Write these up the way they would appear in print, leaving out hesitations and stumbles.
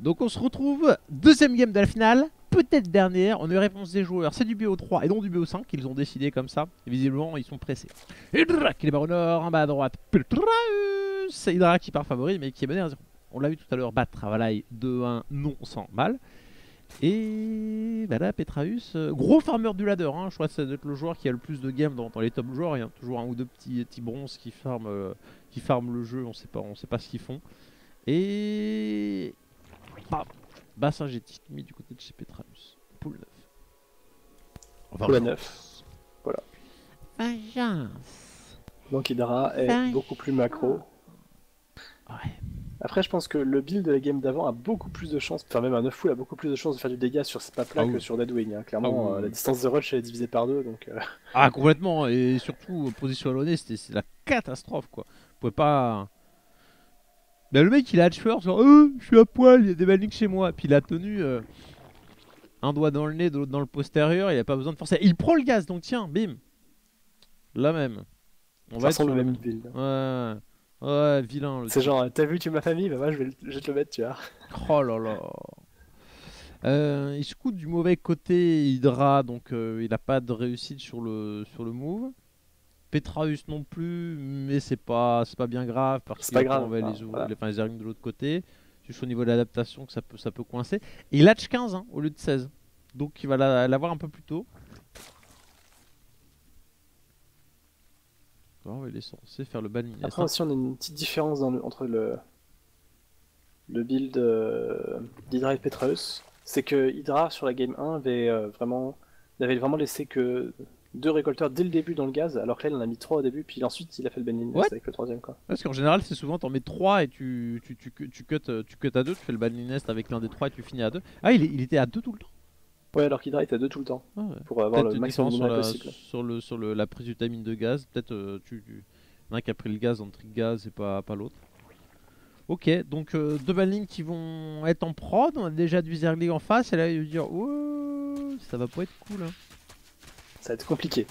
Donc on se retrouve, deuxième game de la finale, peut-être dernière. On a eu réponse des joueurs, c'est du BO3 et non du BO5. Ils ont décidé comme ça. Et visiblement, ils sont pressés. Hydra qui est barre au nord, en bas à droite. C'est Hydra qui part favori, mais qui est mené à 0. On l'a vu tout à l'heure battre Travail 2-1, non sans mal. Et bah là, Petraeus, gros farmer du ladder. Hein. Je crois que ça doit être le joueur qui a le plus de games dans les top joueurs. Il y a toujours un ou deux petits bronzes qui farment le jeu. On sait pas ce qu'ils font. Et bassin gétique mis du côté de chez Petraeus. Poule 9. Enfin, poule 9. Voilà. Vengeance. Donc Hydra est beaucoup plus macro. Ouais. Après, je pense que le build de la game d'avant a beaucoup plus de chances, enfin même un 9 full a beaucoup plus de chances de faire du dégât sur cette map-là que sur Deadwing. Hein. Clairement, la distance de rush elle est divisée par 2. Donc, Ah, complètement. Et surtout, position alonée, c'est la catastrophe quoi. Vous pouvez pas. Bah, le mec il a Hatch first, genre je suis à poil, il y a des bannings chez moi. Puis il a tenu un doigt dans le nez, de l'autre dans le postérieur, il a pas besoin de forcer. Il prend le gaz donc tiens, bim. Là même. On va être sur le même build. Ouais. Ouais, vilain. C'est genre, t'as vu, tu es ma famille, bah moi je vais te le mettre, tu vois. Oh là là. Il scoute du mauvais côté Hydra, donc il a pas de réussite sur le move. Petraeus non plus, mais c'est pas bien grave parce qu'il avait les armes de l'autre côté. C'est juste au niveau de l'adaptation que ça peut coincer. Et il hatch 15 hein, au lieu de 16. Donc il va l'avoir un peu plus tôt. Oh, il est censé faire le ban. Après aussi on a une petite différence entre le build d'Hydra et Petraeus. C'est que Hydra sur la game 1 n'avait vraiment laissé que 2 récolteurs dès le début dans le gaz, alors que là il en a mis 3 au début, puis ensuite il a fait le banning avec le 3ème quoi. Parce qu'en général c'est souvent t'en mets 3 et tu cut à 2, tu fais le banning nest avec l'un des 3 et tu finis à 2. Ah il était à 2 tout le temps. Ouais, alors qu'Hydra était à 2 tout le temps, pour avoir le maximum de possible. Sur la prise du timing de gaz, peut-être il y en a un qui a pris le gaz en trick gaz et pas l'autre. Ok, donc 2 bannings qui vont être en prod, on a déjà du Zergling en face, et là il va dire oh, ça va pas être cool. Hein. Ça va être compliqué.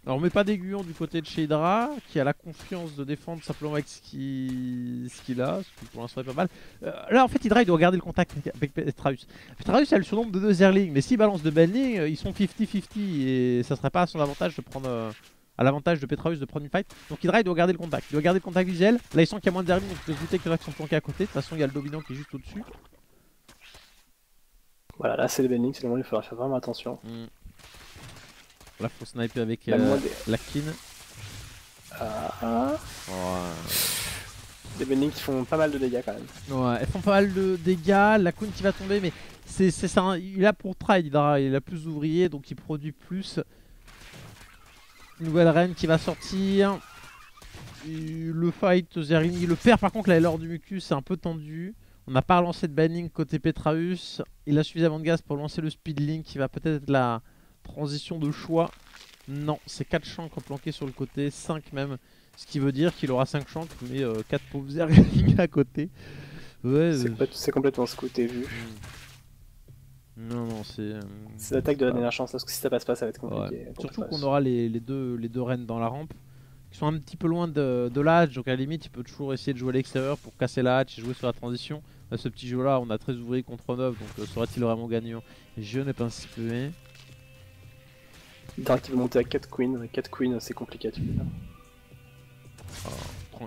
Alors on met pas d'aiguillon du côté de chez Hydra, qui a la confiance de défendre simplement avec ce qu'il a, ce qui pour l'instant est pas mal. Là en fait Hydra il doit garder le contact avec Petraeus. Petraeus a le surnombre de 2 Zerglings, mais s'il balance de banning, ils sont 50-50 et ça serait pas à son avantage de prendre... à l'avantage de Petraeus de prendre une fight. Donc Hydra il doit garder le contact. Il doit garder le contact visuel. Là il sent qu'il y a moins de Zerglings, donc il peut se douter qu'il y en a qui sont planqués à côté. De toute façon il y a le dominant qui est juste au-dessus. Voilà, là c'est les bannings, c'est le moment où il faudra faire vraiment attention. Là faut sniper avec la kin. Des bannings qui font pas mal de dégâts quand même. Ouais, elles font pas mal de dégâts. La Kun qui va tomber, mais c'est ça. Il a pour trade, il a plus d'ouvriers donc il produit plus. Nouvelle reine qui va sortir. Le fight, Zergling il le perd. Par contre, là, l'heure du mucus, c'est un peu tendu. On n'a pas relancé de banning côté Petraeus. Il a suffisamment de gaz pour lancer le speedlink qui va peut-être être la transition de choix. Non, c'est 4 chancres planqués sur le côté, 5 même. Ce qui veut dire qu'il aura 5 chancres, mais 4 pauvres Zergling à côté. Ouais, c'est complètement ce que t'as vu. Non, c'est l'attaque de la dernière chance, parce que si ça passe pas, ça va être compliqué. Ouais. Surtout qu'on aura les deux reines dans la rampe, qui sont un petit peu loin de l'hatch, donc à la limite, il peut toujours essayer de jouer à l'extérieur pour casser la hatch et jouer sur la transition. Là, ce petit jeu là, on a 13 ouvriers contre 9, donc sera-t-il vraiment gagnant? Je n'ai pas insisté. Hydra qui veut monter à 4 queens, 4 queens c'est compliqué tu veux dire.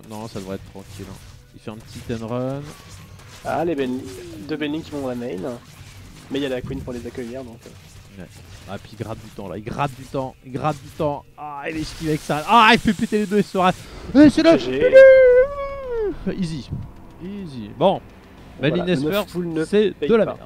Non, ça devrait être tranquille. Hein. Il fait un petit end run. Ah, les deux bannings qui vont dans la main. Mais il y a la queen pour les accueillir donc. Ouais. Ah, puis il gratte du temps là, il gratte du temps. Ah, il esquive avec ça. Ah, il fait péter les deux et se rate. C'est là. Easy. Bon, Banning Nest first, c'est de la merde.